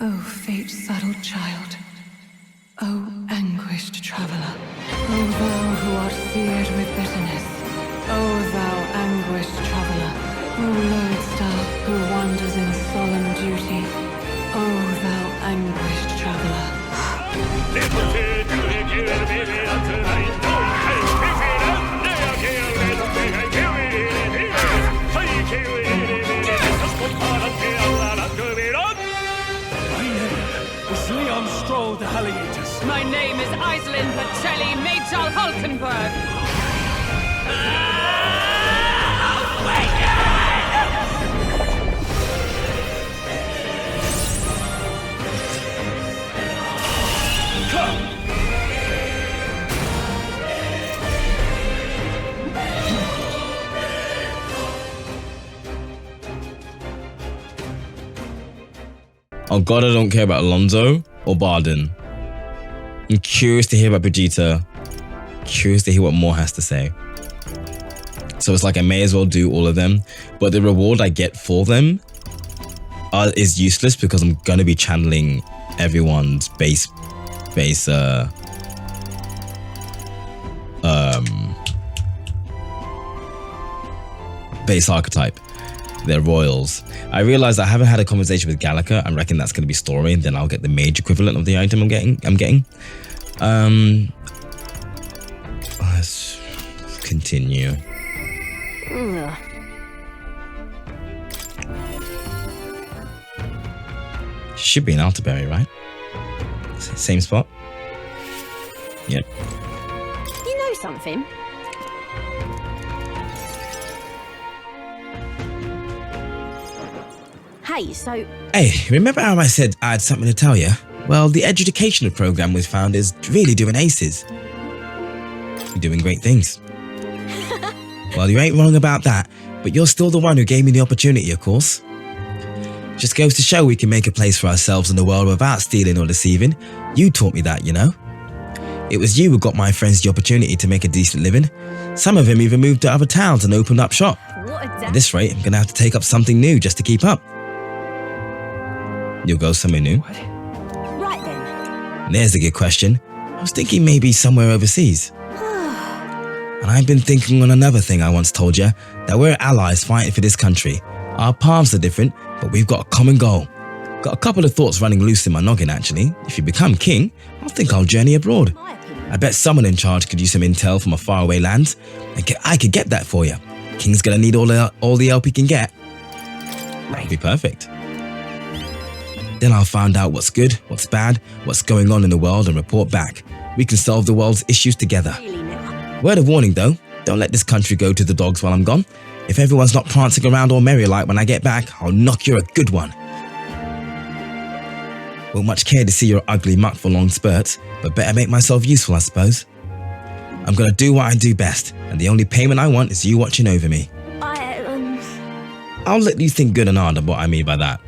O fate-saddled child, O anguished traveler, O thou who art seared with bitterness, O thou anguished traveler, O lodestar who wanders in solemn duty, O thou anguished traveler. The Halliators. My name is Iselin Pacelli Majal Hulkenberg. Oh god, I don't care about Alonso or Barden. I'm curious to hear about Vegeta. Curious to hear what Moore has to say. So it's like I may as well do all of them, but the reward I get for them is useless because I'm gonna be channeling everyone's base archetype. They're royals. I realized I haven't had a conversation with Gallica. I reckon that's going to be story, and then I'll get the mage equivalent of the item I'm getting. Let's continue. Should be in Alterberry, right? Same spot? Yep. You know something? Hey, so... Hey, remember how I said I had something to tell you? Well, the educational program we've found is really doing aces. You're doing great things. Well, you ain't wrong about that, but you're still the one who gave me the opportunity, of course. Just goes to show we can make a place for ourselves in the world without stealing or deceiving. You taught me that, you know? It was you who got my friends the opportunity to make a decent living. Some of them even moved to other towns and opened up shop. At this rate, I'm gonna have to take up something new just to keep up. You'll go somewhere new? Right then. There's a good question. I was thinking maybe somewhere overseas. And I've been thinking on another thing I once told you, that we're allies fighting for this country. Our paths are different, but we've got a common goal. Got a couple of thoughts running loose in my noggin actually. If you become king, I think I'll journey abroad. I bet someone in charge could use some intel from a faraway land. I could get that for you. King's gonna need all the help he can get. That'd be perfect. Then I'll find out what's good, what's bad, what's going on in the world and report back. We can solve the world's issues together. Word of warning though, don't let this country go to the dogs while I'm gone. If everyone's not prancing around all merry like when I get back, I'll knock you a good one. Won't much care to see your ugly muck for long spurts, but better make myself useful, I suppose. I'm gonna do what I do best, and the only payment I want is you watching over me. I'll let you think good and hard of what I mean by that.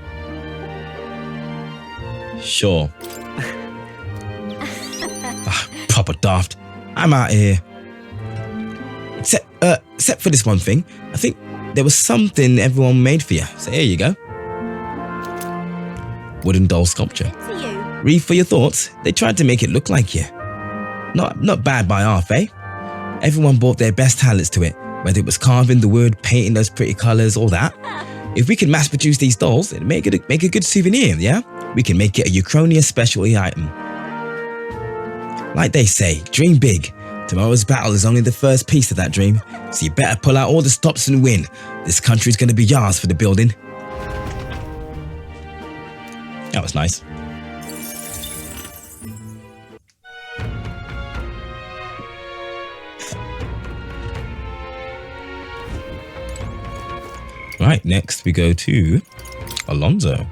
Sure. Proper daft. I'm out of here. Except for this one thing, I think there was something everyone made for you. So here you go. Wooden doll sculpture. Read for your thoughts. They tried to make it look like you. Not bad by half, eh? Everyone brought their best talents to it, whether it was carving the wood, painting those pretty colours, all that. If we could mass produce these dolls, it'd make a good souvenir, yeah? We can make it a Uchronia specialty item. Like they say, dream big. Tomorrow's battle is only the first piece of that dream, so you better pull out all the stops and win. This country's gonna be yours for the building. That was nice. Right, next we go to Alonso.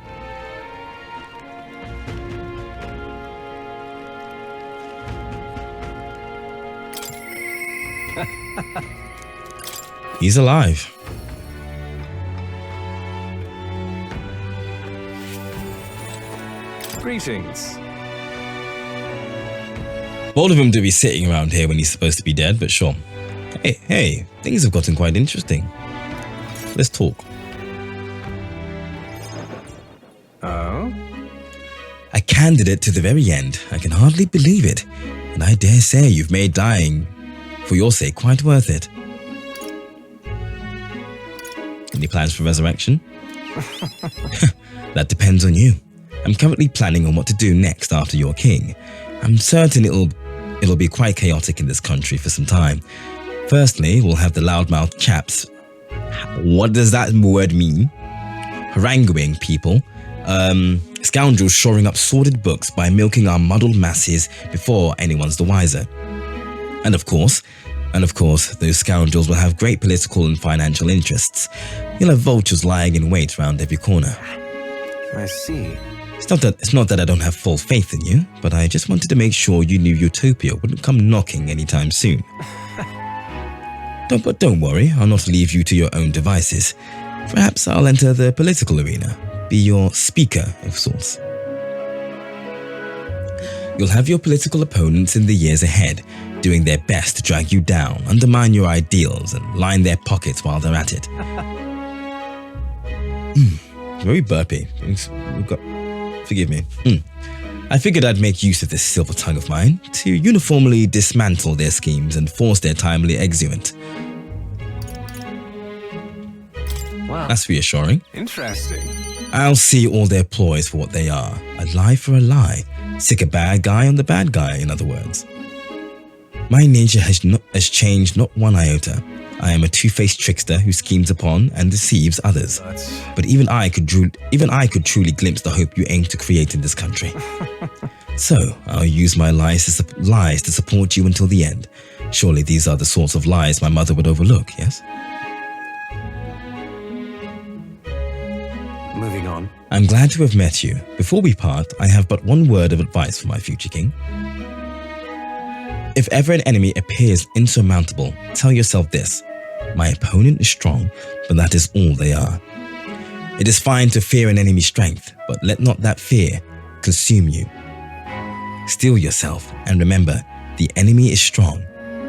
He's alive. Greetings. Bold of him to be sitting around here when he's supposed to be dead, but sure. Hey, things have gotten quite interesting. Let's talk. Oh? A candidate to the very end. I can hardly believe it. And I dare say you've made dying, for your sake, quite worth it. Any plans for resurrection? That depends on you. I'm currently planning on what to do next after you're king. I'm certain it'll be quite chaotic in this country for some time. Firstly, we'll have the loudmouth chaps. What does that word mean? Haranguing people. Scoundrels shoring up sordid books by milking our muddled masses before anyone's the wiser. And of course, those scoundrels will have great political and financial interests. You'll have vultures lying in wait round every corner. I see. It's not that I don't have full faith in you, but I just wanted to make sure you knew Utopia wouldn't come knocking anytime soon. But don't worry, I'll not leave you to your own devices. Perhaps I'll enter the political arena, be your speaker of sorts. You'll have your political opponents in the years ahead, doing their best to drag you down, undermine your ideals, and line their pockets while they're at it. Very burpy. Forgive me. I figured I'd make use of this silver tongue of mine to uniformly dismantle their schemes and force their timely exeunt. Wow. That's reassuring. Interesting. I'll see all their ploys for what they are. A lie for a lie. Sick a bad guy on the bad guy, in other words. My nature has changed not one iota. I am a two-faced trickster who schemes upon and deceives others. But even I could truly glimpse the hope you aim to create in this country. So, I'll use my lies to support you until the end. Surely these are the sorts of lies my mother would overlook, yes? Moving on. I'm glad to have met you. Before we part, I have but one word of advice for my future king. If ever an enemy appears insurmountable, tell yourself this. My opponent is strong, but that is all they are. It is fine to fear an enemy's strength, but let not that fear consume you. Steel yourself and remember, the enemy is strong,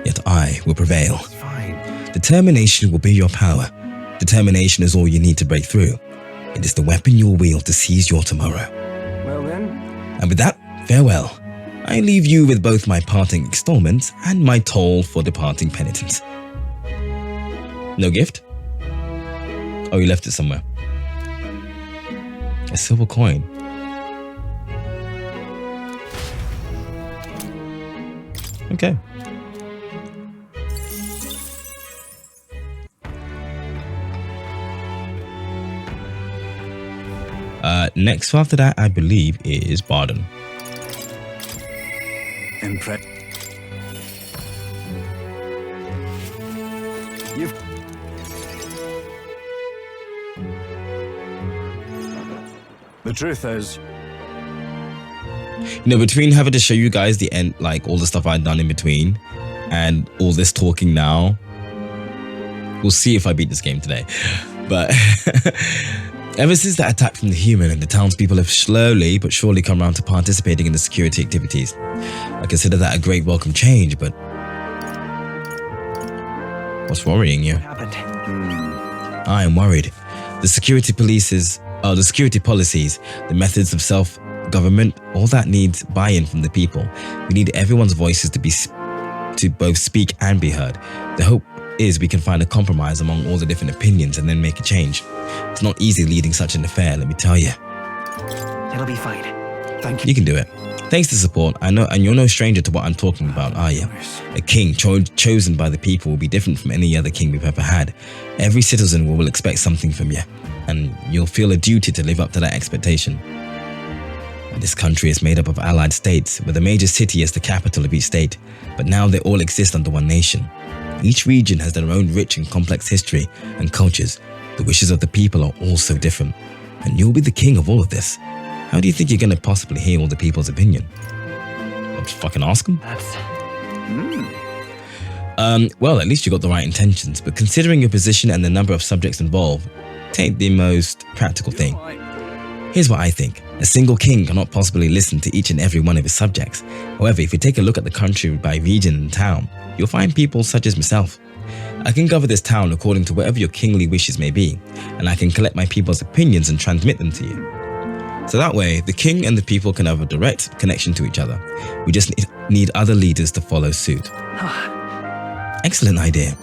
yet I will prevail. Fine. Determination will be your power. Determination is all you need to break through. It is the weapon you'll wield to seize your tomorrow. Well then. And with that, farewell. I leave you with both my parting extollments and my toll for departing penitence. No gift? Oh, you left it somewhere. A silver coin. Okay. Next after that, I believe, is Barden. The truth is, between having to show you guys the end, like all the stuff I've done in between, and all this talking now, we'll see if I beat this game today. But ever since that attack from the human, and the townspeople have slowly but surely come around to participating in the security activities. I consider that a great welcome change, but what's worrying you? I am worried. The security policies, the methods of self-government, all that needs buy-in from the people. We need everyone's voices to both speak and be heard. The hope is we can find a compromise among all the different opinions and then make a change. It's not easy leading such an affair, let me tell you. it'll be fine. Thank you. You can do it. Thanks to support, I know, and you're no stranger to what I'm talking about, are you? A king chosen by the people will be different from any other king we've ever had. Every citizen will expect something from you, and you'll feel a duty to live up to that expectation. This country is made up of allied states, with a major city as the capital of each state, but now they all exist under one nation. Each region has their own rich and complex history and cultures. The wishes of the people are all so different, and you'll be the king of all of this. How do you think you're going to possibly hear all the people's opinion? I'll just fucking ask them. Well, at least you got the right intentions, but considering your position and the number of subjects involved, it ain't the most practical thing. Here's what I think. A single king cannot possibly listen to each and every one of his subjects. However, if you take a look at the country by region and town, you'll find people such as myself. I can govern this town according to whatever your kingly wishes may be, and I can collect my people's opinions and transmit them to you. So that way, the king and the people can have a direct connection to each other. We just need other leaders to follow suit. Excellent idea.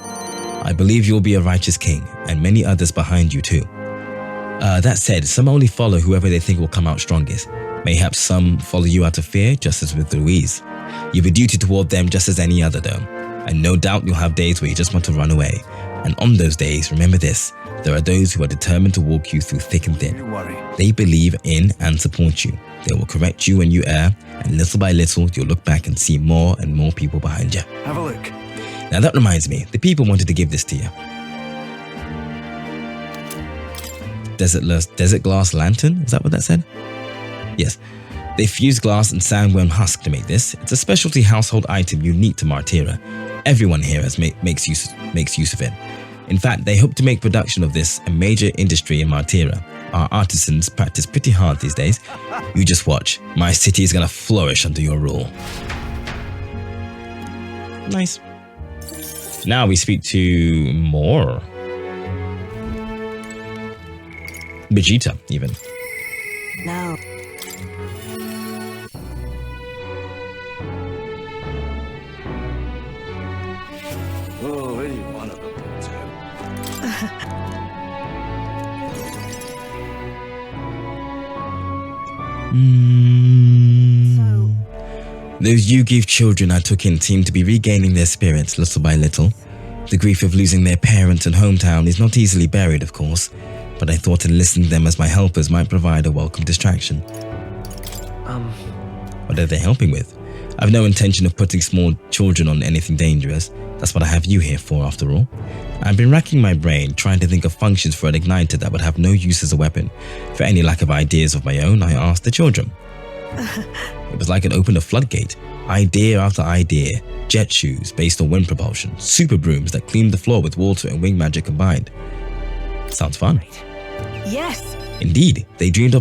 I believe you'll be a righteous king, and many others behind you too. That said, some only follow whoever they think will come out strongest. Mayhaps some follow you out of fear, just as with Louise. You've a duty toward them just as any other though. And no doubt you'll have days where you just want to run away. And on those days, remember this, there are those who are determined to walk you through thick and thin. Don't worry. They believe in and support you. They will correct you when you err, and little by little, you'll look back and see more and more people behind you. Have a look. Now that reminds me, the people wanted to give this to you. Desert glass lantern? Is that what that said? Yes. They fused glass and sandworm husk to make this. It's a specialty household item unique to Martira. Everyone here makes use of it. In fact, they hope to make production of this a major industry in Martira. Our artisans practice pretty hard these days. You just watch. My city is going to flourish under your rule. Nice. Now we speak to more. Vegeta, even. No. Oh, any one of them will do. Those Yu-Gi children I took in seem to be regaining their spirits little by little. The grief of losing their parents and hometown is not easily buried, of course, but I thought enlisting them as my helpers might provide a welcome distraction. What are they helping with? I've no intention of putting small children on anything dangerous. That's what I have you here for, after all. I've been racking my brain, trying to think of functions for an igniter that would have no use as a weapon. For any lack of ideas of my own, I asked the children. It was like it opened a floodgate. Idea after idea. Jet shoes based on wind propulsion. Super brooms that cleaned the floor with water and wing magic combined. Sounds fun. Yes. Indeed, they dreamed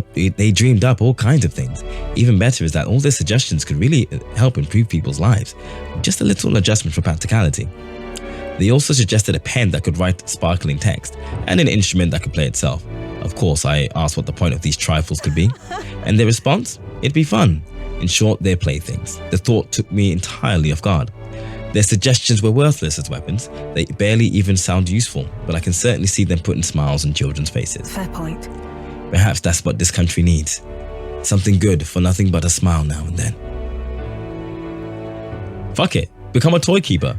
up all kinds of things. Even better is that all their suggestions could really help improve people's lives. Just a little adjustment for practicality. They also suggested a pen that could write sparkling text and an instrument that could play itself. Of course, I asked what the point of these trifles could be, and their response? It'd be fun. In short, their playthings. The thought took me entirely off guard. Their suggestions were worthless as weapons. They barely even sound useful, but I can certainly see them putting smiles on children's faces. Fair point. Perhaps that's what this country needs. Something good for nothing but a smile now and then. Fuck it, become a toy keeper.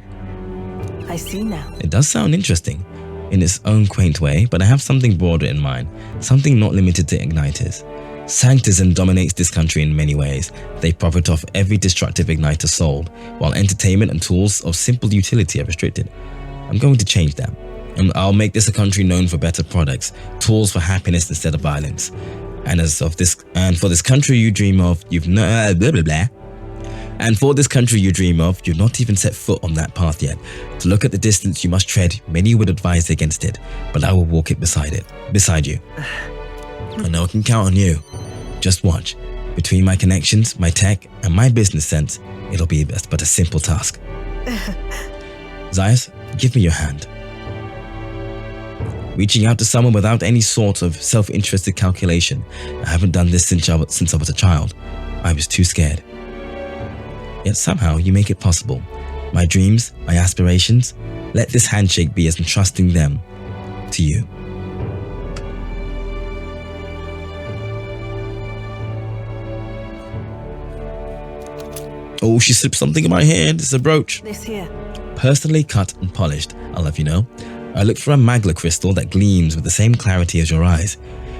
I see now. It does sound interesting in its own quaint way, but I have something broader in mind, something not limited to igniters. Sanctism dominates this country in many ways. They profit off every destructive igniter sold, while entertainment and tools of simple utility are restricted. I'm going to change that. And I'll make this a country known for better products, tools for happiness instead of violence. And for this country you dream of, you've not even set foot on that path yet. To look at the distance you must tread, many would advise against it, but I will walk it beside you. I know I can count on you. Just watch. Between my connections, my tech, and my business sense, it'll be but a simple task. Zaius, give me your hand. Reaching out to someone without any sort of self-interested calculation. I haven't done this since I was a child. I was too scared. Yet somehow you make it possible. My dreams, my aspirations, let this handshake be as entrusting them to you. Oh, she slipped something in my hand. It's a brooch. This here. Personally cut and polished, I'll have you know. I look for a magla crystal that gleams with the same clarity as your eyes.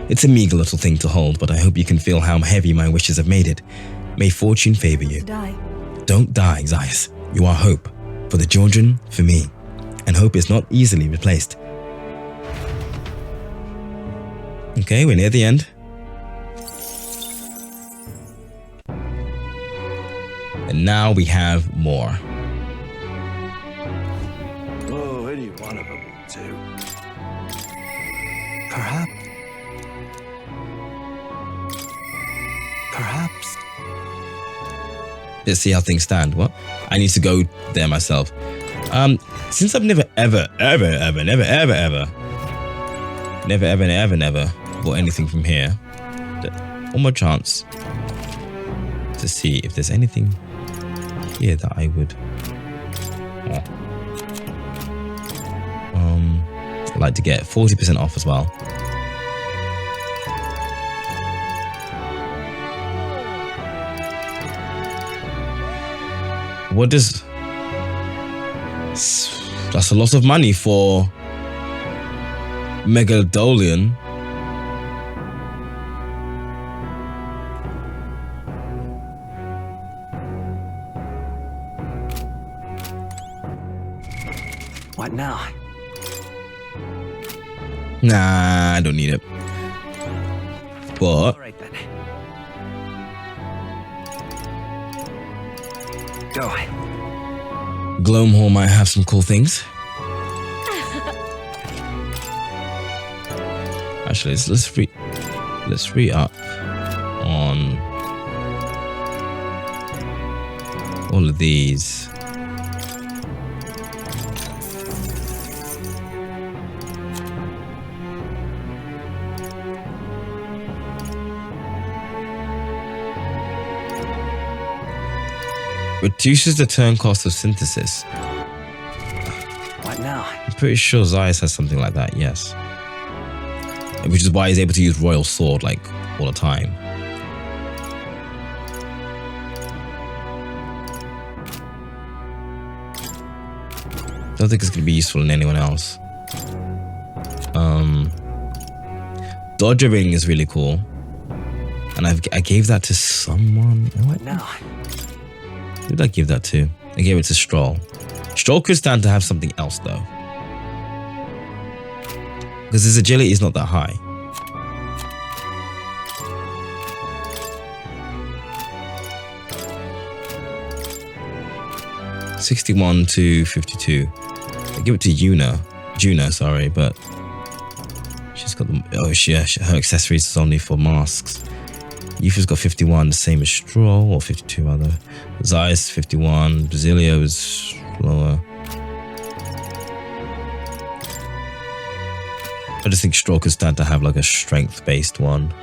It's a meager little thing to hold, but I hope you can feel how heavy my wishes have made it. May fortune favor you. Die. Don't die, Zaius. You are hope. For the children, for me. And hope is not easily replaced. Okay, we're near the end. And now we have more. Oh, any one of them will do. Perhaps. Let's see how things stand. What? I need to go there myself. Since I've never bought anything from here. one more chance to see if there's anything here that I would like to get 40% off as well. What does... That's a lot of money for Megalodon. What now? Nah, I don't need it. But All right then. Go. Gloamhall might have some cool things. Actually, let's re up on all of these. Reduces the turn cost of synthesis. What now? I'm pretty sure Zaius has something like that, yes. Which is why he's able to use Royal Sword like all the time. Don't think it's gonna be useful in anyone else. Dodger Ring is really cool. And I gave that to someone. What now? Who did I give that to? I gave it to Stroll. Stroll could stand to have something else though. Because his agility is not that high. $61 to $52. I give it to Juna, sorry, but she's got the her accessories is only for masks. Yuffie's got 51, the same as Stroll, or 52 rather. Zaius 51, Basilio is lower. I just think Stroll could stand to have like a strength-based one.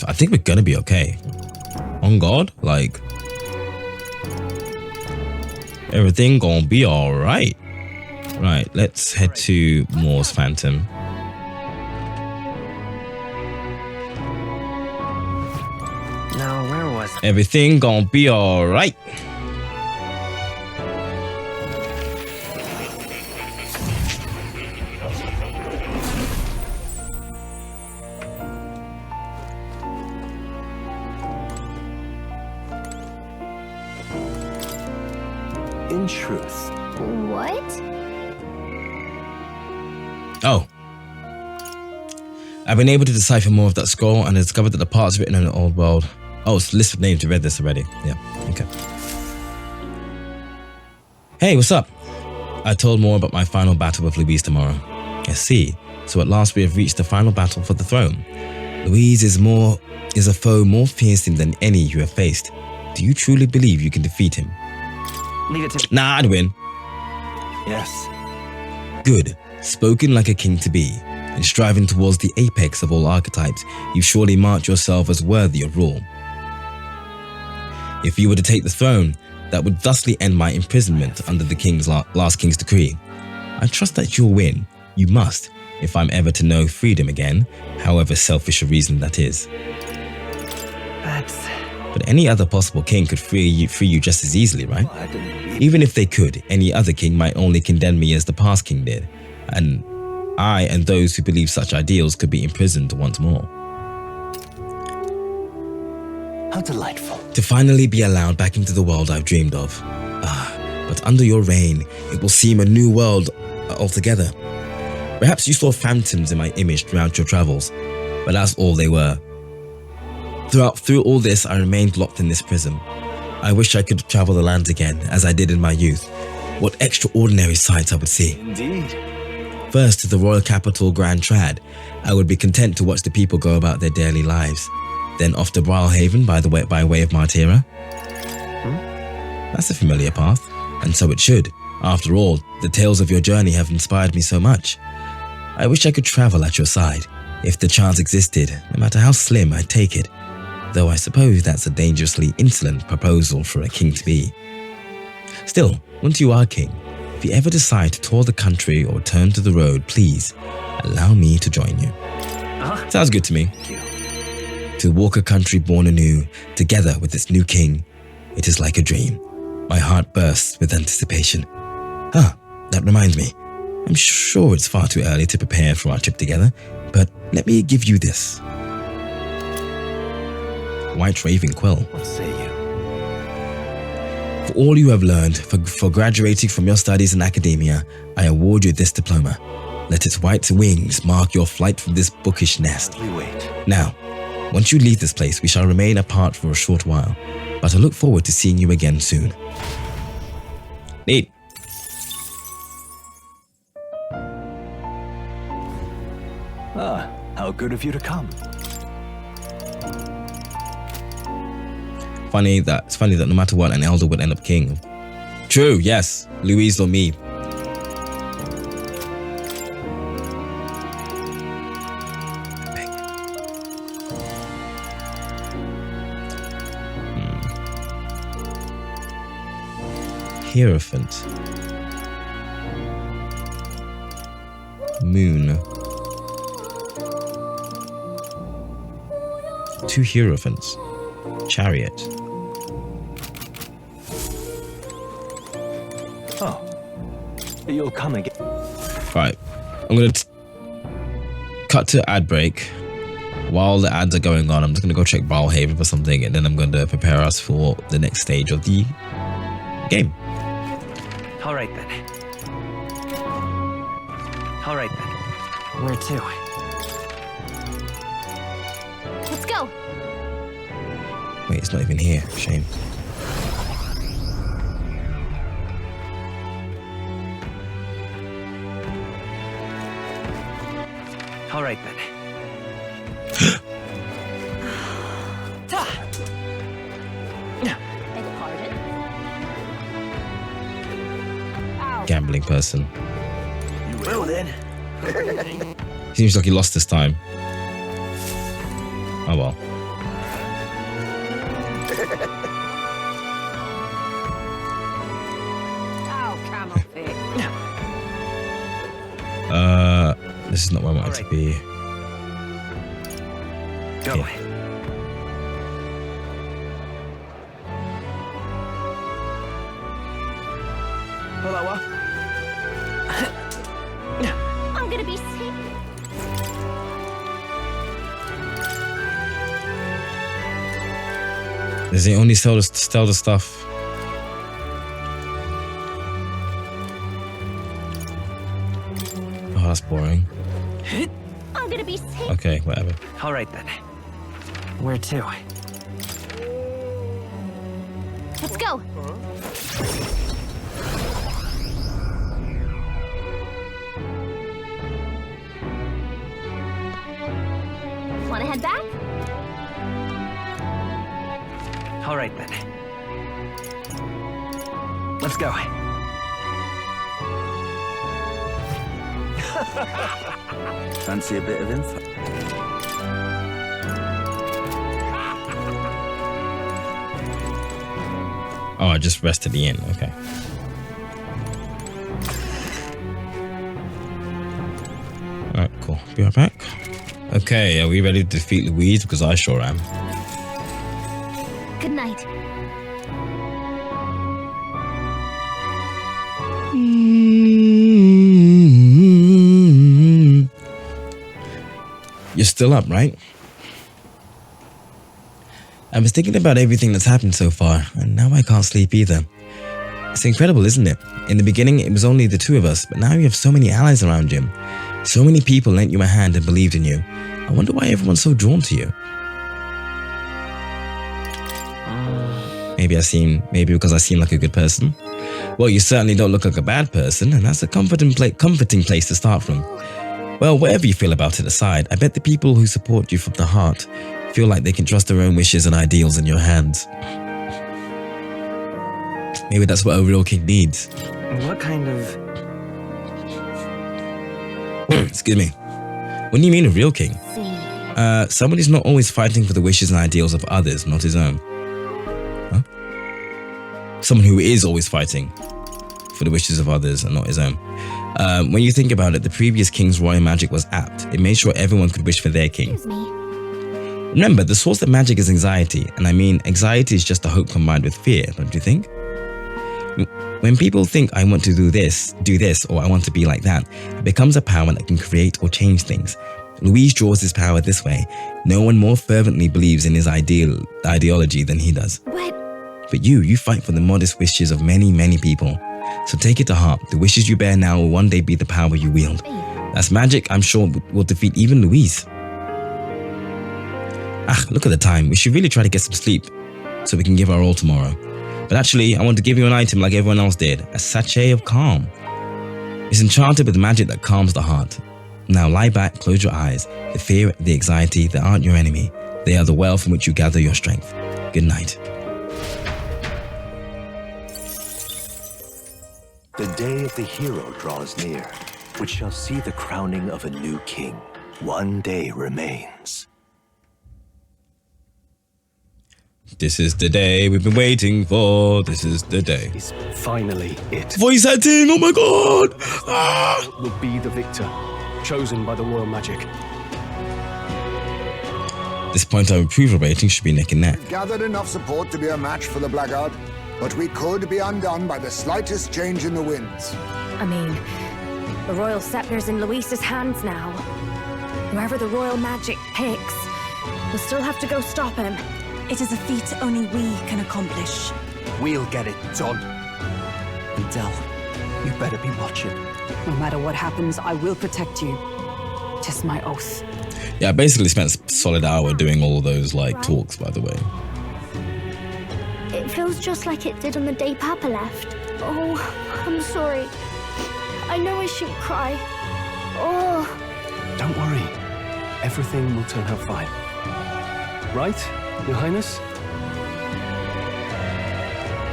I think we're gonna be okay. On God, like everything gonna be all right. Right, let's head to Moore's Phantom. Now, where was it? Everything gonna be all right. In truth. What? Oh. I've been able to decipher more of that scroll and discovered that the parts written in the old world. Oh, it's a list of names. You read this already. Yeah, okay. Hey, what's up? I told more about my final battle with Louise tomorrow. I see. So at last we have reached the final battle for the throne. Louise is a foe more fearsome than any you have faced. Do you truly believe you can defeat him? Leave it to me. Nah, I'd win. Yes. Good. Spoken like a king to be. And striving towards the apex of all archetypes, you surely marked yourself as worthy of rule. If you were to take the throne, that would thusly end my imprisonment under the king's last king's decree. I trust that you'll win. You must, if I'm ever to know freedom again, however selfish a reason that is. But any other possible king could free you just as easily, right? Even if they could, any other king might only condemn me as the past king did, and I and those who believe such ideals could be imprisoned once more. How delightful. To finally be allowed back into the world I've dreamed of. But under your reign, it will seem a new world altogether. Perhaps you saw phantoms in my image throughout your travels, but that's all they were. Through all this, I remained locked in this prison. I wish I could travel the land again, as I did in my youth. What extraordinary sights I would see. Indeed. First to the royal capital Grand Trad. I would be content to watch the people go about their daily lives. Then off to Brawlhaven by way of Martira. That's a familiar path, and so it should. After all, the tales of your journey have inspired me so much. I wish I could travel at your side. If the chance existed, no matter how slim, I'd take it. Though I suppose that's a dangerously insolent proposal for a king-to-be. Still, once you are king, if you ever decide to tour the country or turn to the road, please, allow me to join you. Sounds good to me. To walk a country born anew, together with its new king, it is like a dream. My heart bursts with anticipation. That reminds me. I'm sure it's far too early to prepare for our trip together, but let me give you this. White Raven Quill. What say you? For all you have learned, for graduating from your studies in academia, I award you this diploma. Let its white wings mark your flight from this bookish nest. We wait. Now, once you leave this place, we shall remain apart for a short while, but I look forward to seeing you again soon. Neat. How good of you to come. It's funny that no matter what, an elder would end up king. True, yes. Louise or me. Hierophant. Moon. 2 Hierophants. Chariot. Oh, you'll come again. Right, I'm gonna cut to ad break. While the ads are going on, I'm just gonna go check Brawlhaven for something, and then I'm gonna prepare us for the next stage of the game. All right then. Where to? Let's go. Wait, it's not even here. Shame. All right then. Beg pardon? Gambling person. You will then. Seems like he lost this time. Oh well. Camel feet. This is not where I wanted to be. Go. Yeah. I'm gonna be sick. Does he only sell the stuff? Oh, that's boring. I'm gonna be sick. Okay, whatever. All right then. Where to? Let's go. Wanna head back? All right then. Let's go. Fancy a bit of info? Oh, I just rested the inn. Okay. Alright, cool. Be right back. Okay, are we ready to defeat Louise? Because I sure am. Good night. You're still up, right? I was thinking about everything that's happened so far, and now I can't sleep either. It's incredible, isn't it? In the beginning, it was only the two of us, but now you have so many allies around you. So many people lent you a hand and believed in you. I wonder why everyone's so drawn to you. Maybe because I seem like a good person. Well, you certainly don't look like a bad person, and that's a comforting place to start from. Well, whatever you feel about it aside, I bet the people who support you from the heart feel like they can trust their own wishes and ideals in your hands. Maybe that's what a real king needs. What kind of... Excuse me. What do you mean a real king? Someone who's not always fighting for the wishes and ideals of others, not his own. Huh? Someone who is always fighting for the wishes of others and not his own. When you think about it, the previous king's royal magic was apt. It made sure everyone could wish for their king. Remember, the source of magic is anxiety, and I mean, anxiety is just a hope combined with fear, don't you think? When people think I want to do this, or I want to be like that, it becomes a power that can create or change things. Louise draws his power this way. No one more fervently believes in his ideology than he does. But you fight for the modest wishes of many, many people. So take it to heart. The wishes you bear now will one day be the power you wield. That's magic I'm sure will defeat even Louise. Look at the time. We should really try to get some sleep so we can give our all tomorrow. But actually, I want to give you an item like everyone else did. A sachet of calm. It's enchanted with magic that calms the heart. Now lie back, close your eyes. The fear, the anxiety, they aren't your enemy. They are the well from which you gather your strength. Good night. The day of the hero draws near, which shall see the crowning of a new king. One day remains. This is the day we've been waiting for. This is the day. Is finally it. Voice acting, oh my god! Will be the victor, chosen by the royal magic. This point our approval rating should be neck and neck. Gathered enough support to be a match for the Blackguard, but we could be undone by the slightest change in the winds. I mean, the royal scepter's in Luis's hands now. Whoever the royal magic picks, we'll still have to go stop him. It is a feat only we can accomplish. We'll get it done. And Del, you better be watching. No matter what happens, I will protect you. Tis my oath. Yeah, I basically spent a solid hour doing all those talks, by the way. It feels just like it did on the day Papa left. Oh, I'm sorry. I know I shouldn't cry. Oh. Don't worry. Everything will turn out fine. Right, Your Highness?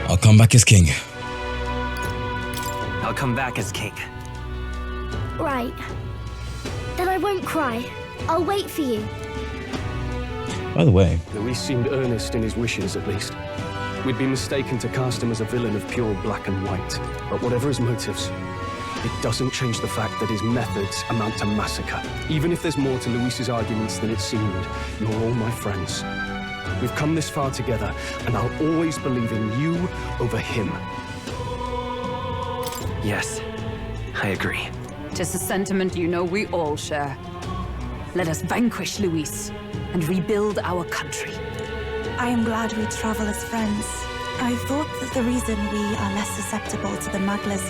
I'll come back as king. I'll come back as king. Right. Then I won't cry. I'll wait for you. By the way, Louis seemed earnest in his wishes, at least. We'd be mistaken to cast him as a villain of pure black and white. But whatever his motives, it doesn't change the fact that his methods amount to massacre. Even if there's more to Luis's arguments than it seemed, you're all my friends. We've come this far together, and I'll always believe in you over him. Yes, I agree. 'Tis a sentiment you know we all share. Let us vanquish Luis and rebuild our country. I am glad we travel as friends. I thought that the reason we are less susceptible to the Magla's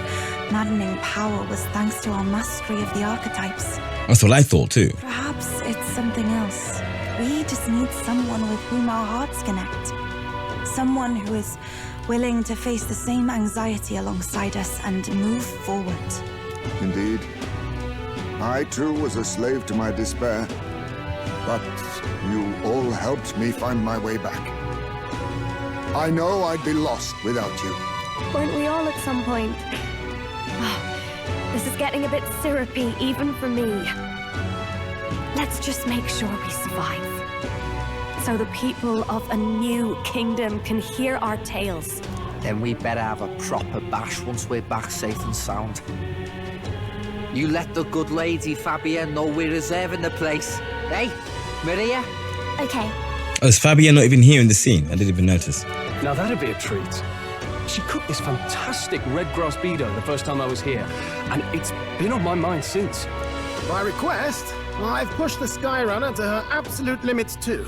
maddening power was thanks to our mastery of the archetypes. that's what I thought too. Perhaps it's something else. We just need someone with whom our hearts connect. Someone who is willing to face the same anxiety alongside us and move forward. Indeed. I too was a slave to my despair, but you all helped me find my way back. I know I'd be lost without you. Weren't we all at some point? This is getting a bit syrupy, even for me. Let's just make sure we survive. So the people of a new kingdom can hear our tales. Then we better have a proper bash once we're back safe and sound. You let the good lady Fabia know we're reserving the place. Hey, Maria? Okay. Oh, is Fabia not even here in the scene? I didn't even notice. Now that'd be a treat. She cooked this fantastic red grass bedo the first time I was here, and it's been on my mind since. By request, I've pushed the Skyrunner to her absolute limits too.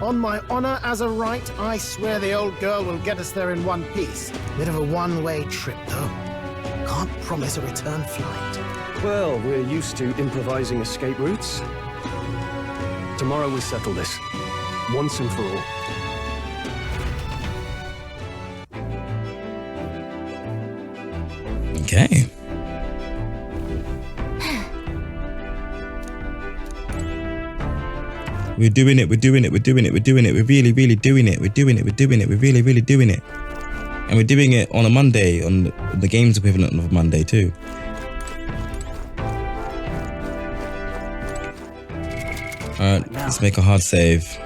On my honor as a right, I swear the old girl will get us there in one piece. Bit of a one-way trip, though. Can't promise a return flight. Well, we're used to improvising escape routes. Tomorrow we settle this, once and for all. Okay. We're doing it. We're doing it. We're doing it. We're doing it. We're really, really doing it. We're doing it. We're doing it. We're really, really doing it. And we're doing it on a Monday, on the game's equivalent of Monday too. Alright, let's make a hard save.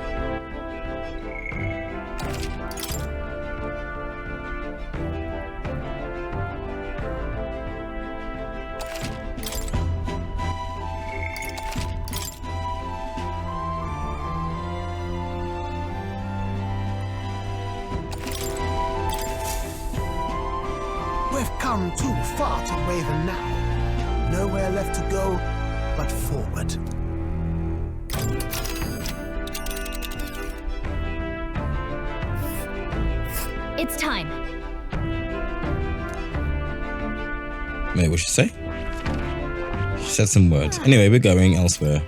We've come too far to waver now. Nowhere left to go but forward. It's time. Wait, what should she say? She said some words. Anyway, we're going elsewhere.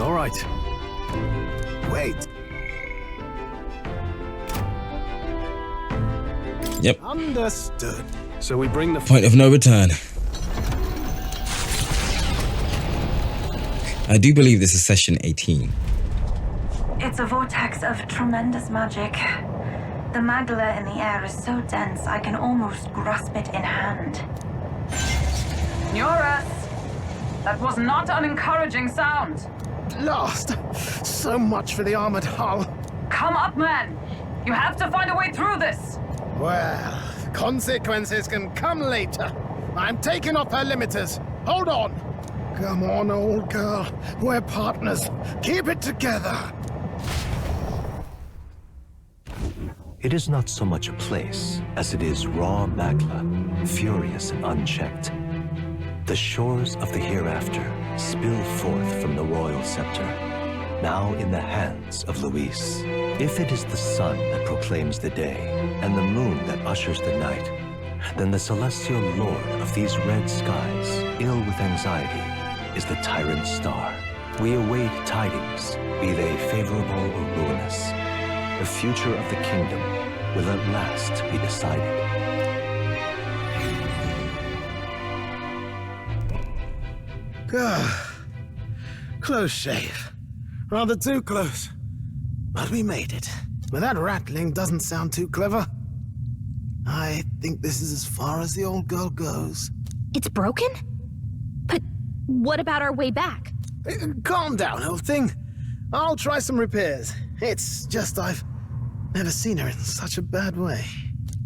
All right. Wait. Yep. Understood. So we bring the Point of no return. I do believe this is session 18. It's a vortex of tremendous magic. The magla in the air is so dense I can almost grasp it in hand. Neurus! That was not an encouraging sound. Lost. So much for the armored hull. Come up, man. You have to find a way through this. Well, consequences can come later. I'm taking off her limiters. Hold on. Come on, old girl. We're partners. Keep it together. It is not so much a place as it is raw magla, furious and unchecked. The shores of the hereafter spill forth from the royal scepter, now in the hands of Luis. If it is the sun that proclaims the day, and the moon that ushers the night, then the celestial lord of these red skies, ill with anxiety, is the tyrant star. We await tidings, be they favorable or ruinous. The future of the kingdom will at last be decided. Close shave. Rather too close. But we made it. But that rattling doesn't sound too clever. I think this is as far as the old girl goes. It's broken? But what about our way back? Calm down, old thing. I'll try some repairs. It's just I've never seen her in such a bad way.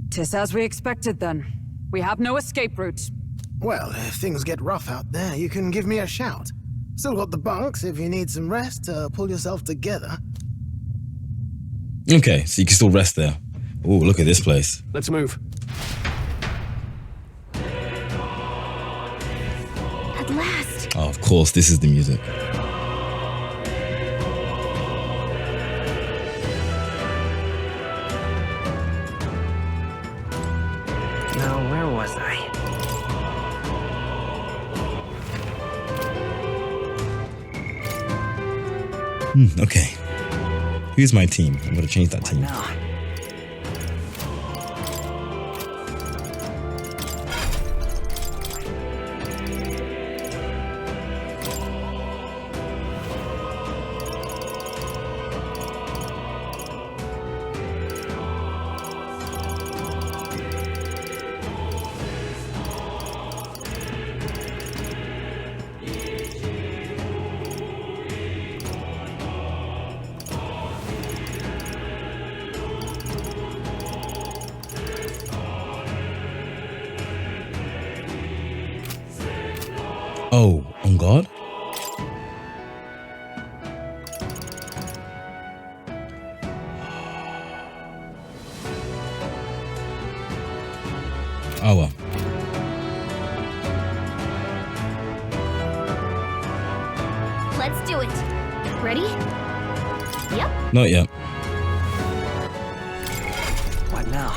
'Tis as we expected then. We have no escape route. Well, if things get rough out there, you can give me a shout. Still got the bunks if you need some rest to pull yourself together. Okay, so you can still rest there. Oh, look at this place. Let's move. At last. Oh, of course, this is the music. Now, where was I? Okay. Who's my team? I'm gonna change that team. Now. Oh, on guard? Oh well. Let's do it. Ready? Yep. Not yet. What now?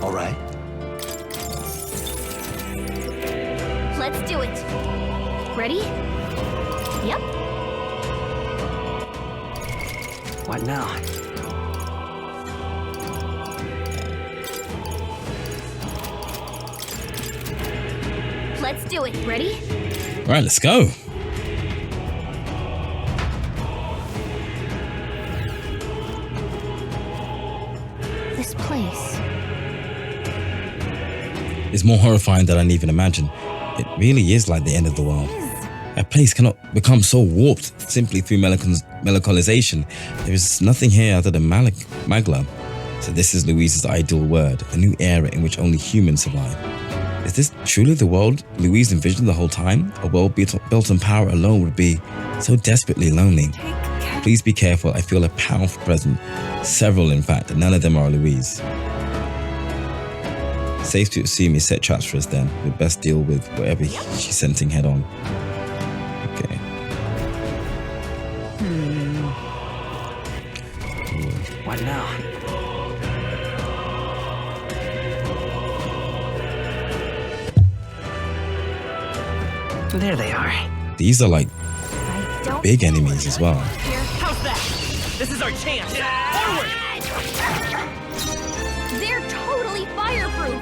All right. Let's do it. Ready? Yep. What now? Let's do it. Ready? All right, let's go. This place. It's more horrifying than I'd even imagine. It really is like the end of the world. A place cannot become so warped simply through melancholisation. There is nothing here other than magla. So this is Louise's ideal world, a new era in which only humans survive. Is this truly the world Louise envisioned the whole time? A world built on power alone would be so desperately lonely. Please be careful, I feel a powerful presence. Several, in fact, and none of them are Louise. Safe to assume he set traps for us then. We'd best deal with whatever she's sensing head on. Okay. What now? There they are. These are like big enemies as well. How's that? This is our chance. Forward! They're totally fireproof.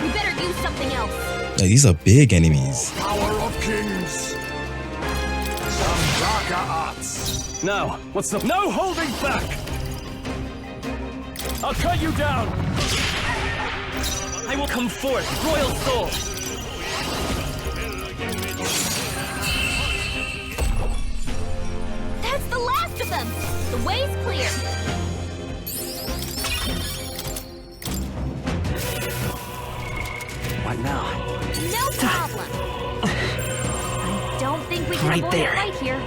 We better use something else. Like, these are big enemies. Power of kings. Some darker arts. Now, what's up? No holding back! I'll cut you down! I will come forth, royal soul. That's the last of them. The way's clear. What now? No problem. I don't think we can Right avoid there. it right here.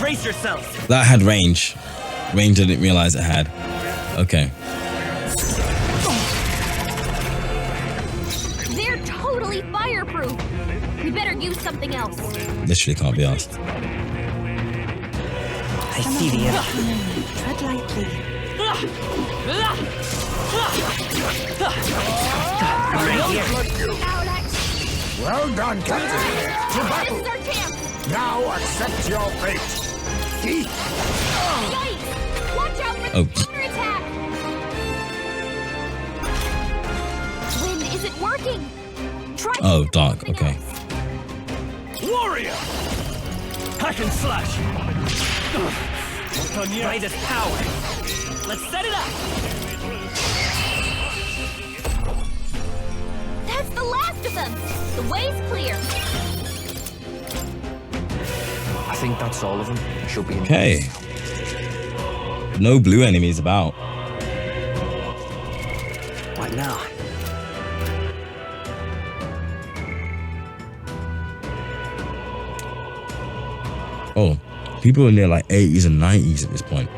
Brace yourselves. That had range. Range I didn't realize it had. Okay. They're totally fireproof. We better use something else. Literally can't be asked. I see the end. Tread lightly. Right here. Well done, Captain. To battle. This is our chance. Now accept your fate. Yikes! Watch out for the Oh. counterattack. Wind isn't working. Try Oh, dark. Okay. Warrior! Hack and slash! Brightest power. Let's set it up. That's the last of them. The way's clear. I think that's all of them. Should be in Okay. No blue enemies about. What now? Oh, people in their like 80s and 90s at this point.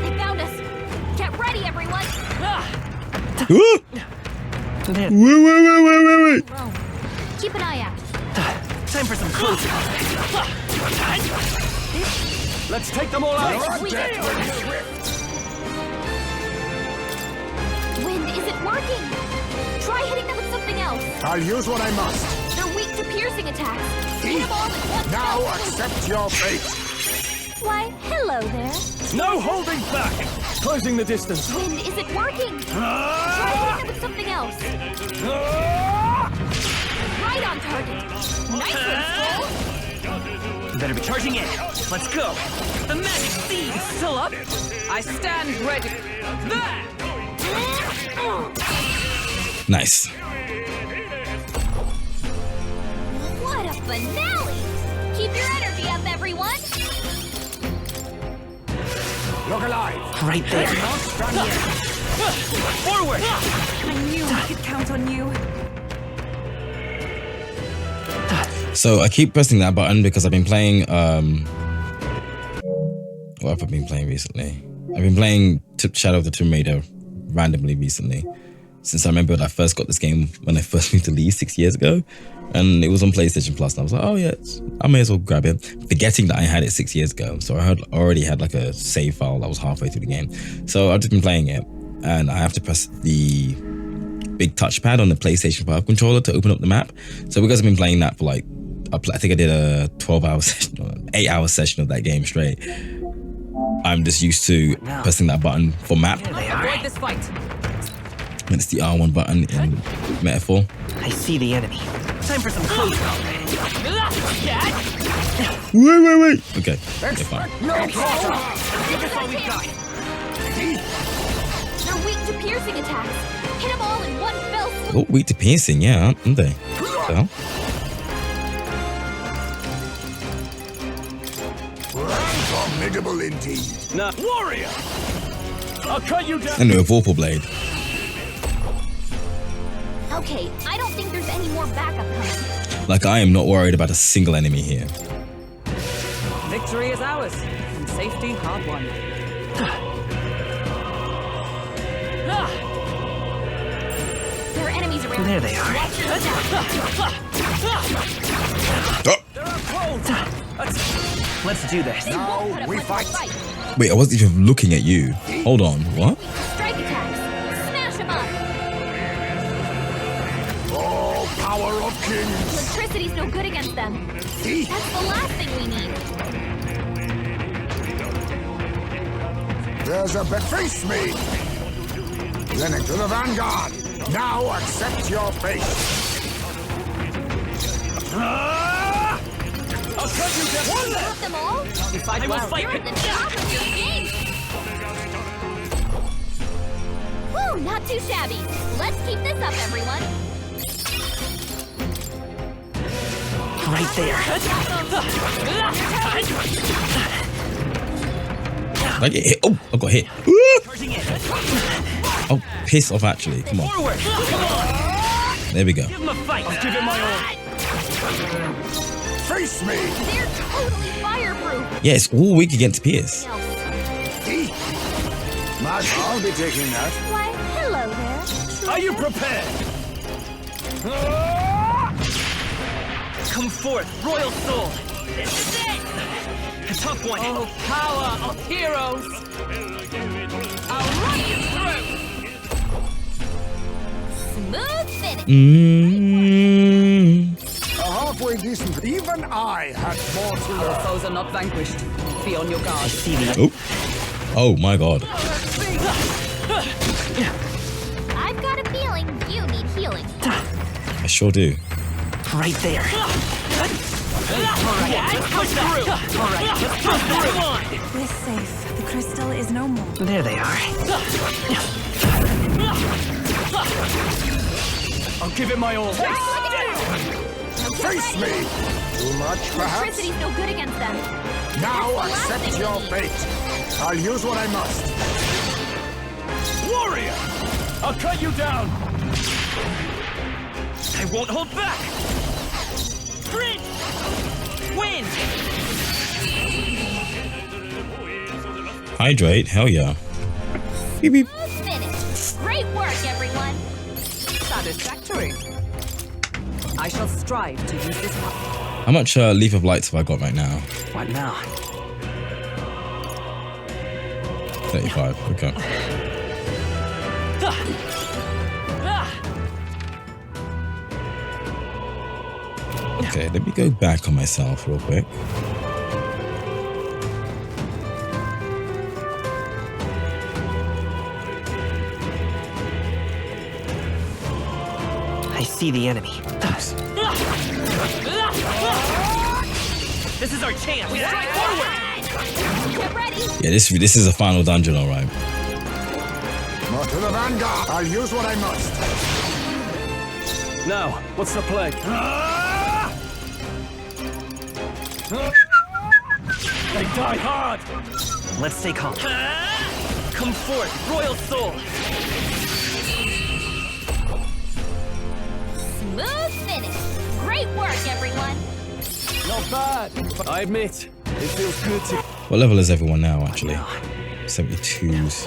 They found us. Get ready, everyone. Wait. Rome. Keep an eye out. Time for some closing. Let's take them all out! Wind isn't working. Try hitting them with something else. I'll use what I must. They're weak to piercing attacks. Hit them all with one Now spell. accept your fate. Why, hello there. No holding back! Closing the distance. Wind isn't working. Try hitting them with something else. Right on target. Nice one, Skull. You better be charging in. Let's go. The magic seed is still up. I stand ready. There! Nice. What a finale! Keep your energy up, everyone. Look alive. Right there. Forward. I knew I could count on you. So I keep pressing that button because I've been playing, what have I been playing recently? I've been playing Shadow of the Tomb Raider randomly recently. Since I remember when I first got this game when I first moved to Leeds 6 years ago. And it was on PlayStation Plus, and I was like, oh yeah, I may as well grab it. Forgetting that I had it 6 years ago. So I already had like a save file that was halfway through the game. So I've just been playing it, and I have to press the big touchpad on the PlayStation 5 controller to open up the map. So because I've been playing that for like, I think I did a 12-hour session, or 8-hour session of that game straight. I'm just used to pressing that button for map. Avoid this fight. And it's the R1 button in Metaphor. I see the enemy. Time for some close combat. Wait. Okay, fine. That's all we've got. They're weak to piercing attacks. Hit them all in one fell swoop. Oh, weak to piercing, yeah, aren't they? So. Formidable indeed. No. Warrior! I'll cut you down. And a Vorpal Blade. Okay, I don't think there's any more backup coming. Like, I am not worried about a single enemy here. Victory is ours, and safety hard won. There are enemies around. There they are. Watch your step. Let's do this. Now we fight. Wait, I wasn't even looking at you. Hold on, what? Strike attacks. Smash them up. Oh, power of kings. Electricity's no good against them. That's the last thing we need. There's a face me. Then into the vanguard. Now accept your fate. I'll cut you down. Stop them all. You fight I will well. fight. You're at the top of your game. Woo, not too shabby. Let's keep this up, everyone. Right there. I get hit. Oh, I got hit. Oh, piss off, actually. Come on. Forward. Come on. There we go. Give him a fight. I'll give it my all. Face me. They're totally fireproof. Yeah, it's all weak against Pierce. I'll be taking that. Why, hello there. Are you prepared? Come forth, royal soul. This is it. A tough one. Oh, power of heroes. I'll run you through. Smooth finish. A halfway decent. Even I had more to Our learn. foes are not vanquished. Be on your guard. Oh my god. I've got a feeling you need healing. I sure do. Right there. We're safe. The crystal is no more. There they are. I'll give it my all. Face me. Too much, perhaps? Electricity's no good against them. Now That's the last accept thing your we need. fate. I'll use what I must. Warrior! I'll cut you down. I won't hold back. Sprint! Win! Hydrate? Hell yeah. Beep beep. Finish. Great work, everyone. Satisfactory. I shall strive to use this weapon. How much Leaf of Lights have I got right now? What now? 35. Okay. Okay, let me go back on myself real quick. I see the enemy. This is our chance. We strike forward. Get ready. Yeah, this is a final dungeon, all right. More to the vanguard. I'll use what I must. Now, what's the play? They die hard. Let's stay calm. Come forth, royal soul. Smooth finish. Great work, everyone. Not bad. I admit, it feels good to... What level is everyone now, actually? 72s.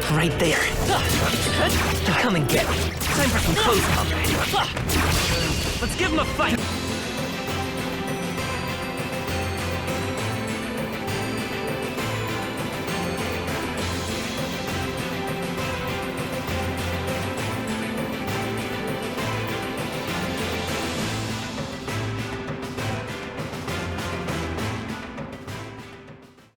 Right there. Come and get me. Time for some close combat. Let's give him a fight.